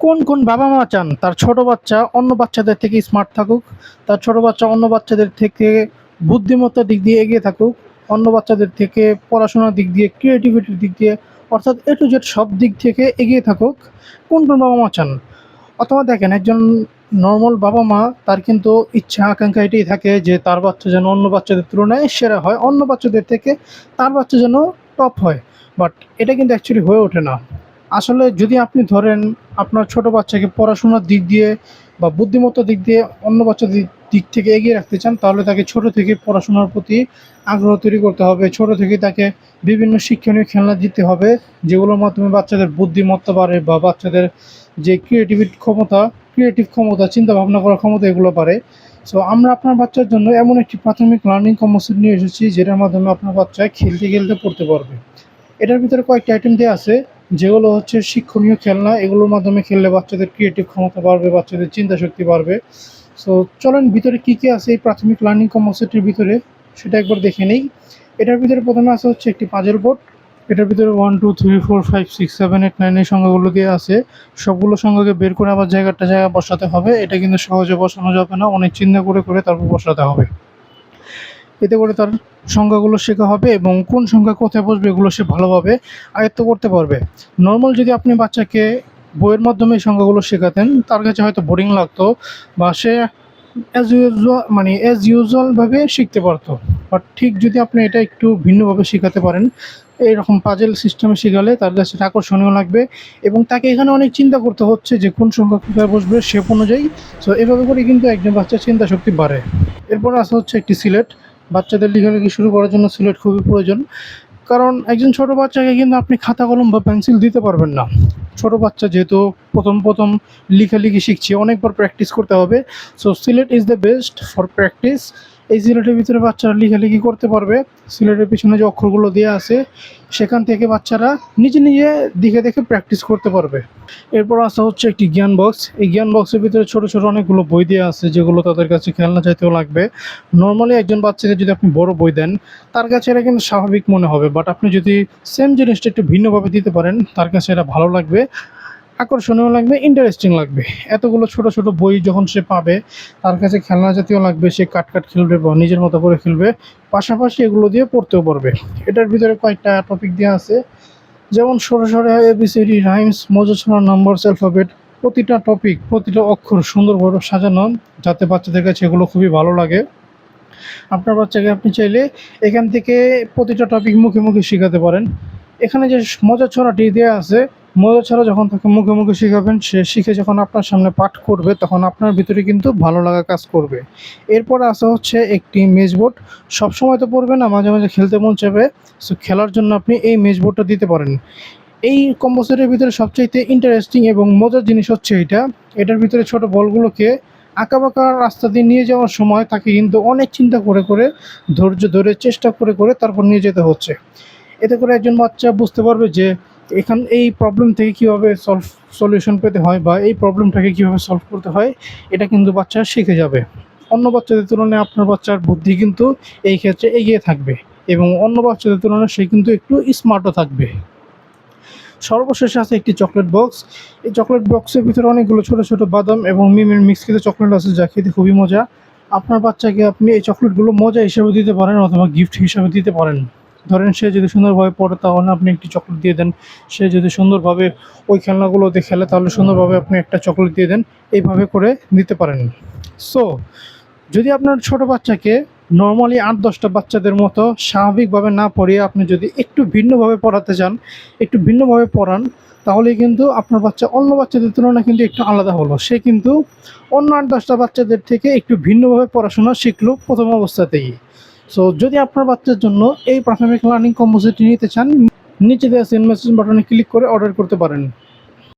কোন কোন বাবা মা চান তার ছোট বাচ্চা অন্য বাচ্চাদের থেকে স্মার্ট থাকুক, তার ছোট বাচ্চা অন্য বাচ্চাদের থেকে বুদ্ধিমত্তার দিক দিয়ে এগিয়ে থাকুক, অন্য বাচ্চাদের থেকে পড়াশোনার দিক দিয়ে, ক্রিয়েটিভিটির দিক দিয়ে, অর্থাৎ এ টু জেড সব দিক থেকে এগিয়ে থাকুক? কোন কোন বাবা মা চান? অথবা দেখেন, একজন নর্মাল বাবা মা তার কিন্তু ইচ্ছা আকাঙ্ক্ষা এটাই থাকে যে তার বাচ্চা যেন অন্য বাচ্চাদের তুলনায় সেরা হয়, অন্য বাচ্চাদের থেকে তার বাচ্চা যেন টপ হয়। বাট এটা কিন্তু অ্যাকচুয়ালি হয়ে ওঠে না। আসলে যদি আপনি ধরেন আপনার ছোট বাচ্চাকে পড়াশোনার দিক দিয়ে বা বুদ্ধিমত্তার দিক দিয়ে অন্য বাচ্চাদের দিক থেকে এগিয়ে রাখতে চান, তাহলে তাকে ছোট থেকে পড়াশোনার প্রতি আগ্রহ তৈরি করতে হবে। ছোট থেকে তাকে বিভিন্ন শিক্ষণীয় খেলনা দিতে হবে, যেগুলোর মাধ্যমে বাচ্চাদের বুদ্ধিমত্তা বাড়ে বা বাচ্চাদের যে ক্রিয়েটিভ ক্ষমতা, চিন্তা ভাবনা করার ক্ষমতা, এগুলো বাড়ে। সো আমরা আপনার বাচ্চার জন্য এমন একটি প্রাথমিক লার্নিং কর্মসূচি নিয়ে এসেছি, যেটার মাধ্যমে আপনার বাচ্চা খেলতে খেলতে পড়তে পারবে। এটার ভিতরে কয়েকটা আইটেম দেওয়া আছে, যেগুলো হচ্ছে শিক্ষণীয় খেলনা। এগুলোর মাধ্যমে খেললে বাচ্চাদের ক্রিয়েটিভ ক্ষমতা বাড়বে, বাচ্চাদের চিন্তা শক্তি বাড়বে। সো চলেন ভিতরে কী কী আছে এই প্রাথমিক লার্নিং কর্মসূচির ভিতরে, সেটা একবার দেখে নেই। এটার ভিতরে প্রথমে আছে হচ্ছে একটি পাজল বোর্ড। এটার ভিতরে 1 2 3 4 5 6 7 8 9 এই সংখ্যাগুলো দিয়ে আছে। সবগুলো সংখ্যাকে বের করে আবার জায়গায় বসাতে হবে। এটা কিন্তু সহজে বসানো যাবে না, অনেক চিন্তা করে করে তারপর বসাতে হবে। এতে করে তার সংখ্যাগুলো শেখা হবে এবং কোন সংখ্যা কোথায় বসবে এগুলো সে ভালোভাবে আয়ত্ত করতে পারবে। নর্মাল যদি আপনি বাচ্চাকে বইয়ের মাধ্যমে এই সংখ্যাগুলো শেখাতেন, তার কাছে হয়তো বোরিং লাগতো বা সে অ্যাজ ইউজুয়ালভাবে শিখতে পারতো। বাট ঠিক যদি আপনি এটা একটু ভিন্নভাবে শেখাতে পারেন, এইরকম পাজেল সিস্টেমে শেখালে তার কাছে এটা আকর্ষণীয় লাগবে এবং তাকে এখানে অনেক চিন্তা করতে হচ্ছে যে কোন সংখ্যা কোথায় বসবে শেপ অনুযায়ী। সো এভাবে করে কিন্তু একজন বাচ্চার চিন্তা শক্তি বাড়ে। এরপর আসা হচ্ছে একটি সিলেট। বাচ্চাদের লেখালেখি শুরু করার জন্য সিলেট খুবই প্রয়োজন, কারণ একজন ছোট বাচ্চাকে কিন্তু আপনি খাতা কলম বা পেন্সিল দিতে পারবেন না। ছোট বাচ্চা যেহেতু প্রথম লেখালেখি শিখছে, অনেকবার প্র্যাকটিস করতে হবে। So Sylhet is the best for practice. এই সিলেটের ভিতরে বাচ্চারা লেখালেখি করতে পারবে। সিলেটের পিছনে যে অক্ষরগুলো দেওয়া আছে, সেখান থেকে বাচ্চারা নিজে নিজে দেখে দেখে প্র্যাকটিস করতে পারবে। এরপর আসা হচ্ছে একটি জ্ঞান বক্স। এই জ্ঞান বক্সের ভিতরে ছোট ছোট অনেকগুলো বই দেওয়া আছে, যেগুলো তাদের কাছে খেলনা চাইতেও লাগবে। নর্মালি একজন বাচ্চাকে যদি আপনি বড় বই দেন, তার কাছে এটা কিন্তু স্বাভাবিক মনে হবে। বাট আপনি যদি সেম জিনিসটা একটু ভিন্নভাবে দিতে পারেন, তার কাছে এটা ভালো লাগবে, আকর্ষণীয় লাগবে, ইন্টারেস্টিং লাগবে। এতগুলো ছোট ছোট বই যখন সে পাবে, তার কাছে খেলনা জাতীয় লাগবে, সে কাট খেলবে বা নিজের মতো করে খেলবে, পাশাপাশি এগুলো দিয়ে পড়তেও পারবে। এটার ভিতরে কয়েকটা টপিক দেওয়া আছে, যেমন সরে এবিসিডি, রাইমস, মজাছড়া, নাম্বারস, অ্যালফাবেট। প্রতিটা টপিক, প্রতিটা অক্ষর সুন্দরভাবে সাজানো, যাতে বাচ্চাদের কাছে এগুলো খুবই ভালো লাগে। আপনার বাচ্চাকে আপনি চাইলে এখান থেকে প্রতিটা টপিক মুখে মুখে শেখাতে পারেন। এখানে যে মজার ছড়াটি দেওয়া আছে, মজার ছড়া যখন তাকে মুখে মুখে শেখাবেন, সে শিখে যখন আপনার সামনে পাঠ করবে, তখন আপনার ভিতরে কিন্তু ভালো লাগা কাজ করবে। এরপর আসা হচ্ছে একটি মেজবোর্ড। সবসময় তো পড়বে না, মাঝে মাঝে খেলতে মন চাইবে। সো খেলার জন্য আপনি এই মেজবোর্ডটা দিতে পারেন। এই কম্পোসিটের ভিতরে সবচাইতে ইন্টারেস্টিং এবং মজার জিনিস হচ্ছে এটার ভিতরে ছোট বলগুলোকে আঁকাবাঁকা রাস্তা দিয়ে নিয়ে যাওয়ার সময় তাকে কিন্তু অনেক চিন্তা করে করে, ধৈর্য ধরে, চেষ্টা করে করে তারপর নিয়ে যেতে হচ্ছে। এতে করে একজন বাচ্চা বুঝতে পারবে যে এই প্রবলেম থেকে কীভাবে সলিউশন পেতে হয় বা এই প্রবলেমটাকে কীভাবে সলভ করতে হয়, এটা কিন্তু বাচ্চা শিখে যাবে। অন্য বাচ্চাদের তুলনায় আপনার বাচ্চার বুদ্ধি কিন্তু এই ক্ষেত্রে এগিয়ে থাকবে এবং অন্য বাচ্চাদের তুলনায় সে কিন্তু একটু স্মার্টও থাকবে। সর্বশেষে আছে একটি চকলেট বক্স। এই চকলেট বক্সের ভিতরে অনেকগুলো ছোট ছোট বাদাম এবং মিমের মিক্সকৃত চকলেট আছে, যা খেতে খুবই মজা। আপনার বাচ্চাকে আপনি এই চকলেটগুলো মজা হিসেবে দিতে পারেন অথবা গিফট হিসাবে দিতে পারেন। ধরেন সে যদি সুন্দরভাবে পড়ে, তাহলে আপনি একটি চকলেট দিয়ে দেন। সে যদি সুন্দরভাবে ওই খেলনাগুলোতে খেলে, তাহলে সুন্দরভাবে আপনি একটা চকলেট দিয়ে দেন। এইভাবে করে দিতে পারেন। সো যদি আপনার ছোট বাচ্চাকে নর্মালি 8-10টা বাচ্চাদের মতো স্বাভাবিকভাবে না পড়িয়ে আপনি যদি একটু ভিন্নভাবে পড়াতে চান, একটু ভিন্নভাবে পড়ান, তাহলেই কিন্তু আপনার বাচ্চা অন্য বাচ্চাদের তুলনায় কিন্তু একটু আলাদা হলো। সে কিন্তু অন্য 8-10টা বাচ্চাদের থেকে একটু ভিন্নভাবে পড়াশোনা শিখলো প্রথম অবস্থাতেই। সো যদি আপনার বাচ্চার জন্য এই প্রাথমিক লার্নিং কর্মসূচিটি নিতে চান, নিচে দেওয়া সেন্ড মেসেজ বাটনে ক্লিক করে অর্ডার করতে পারেন।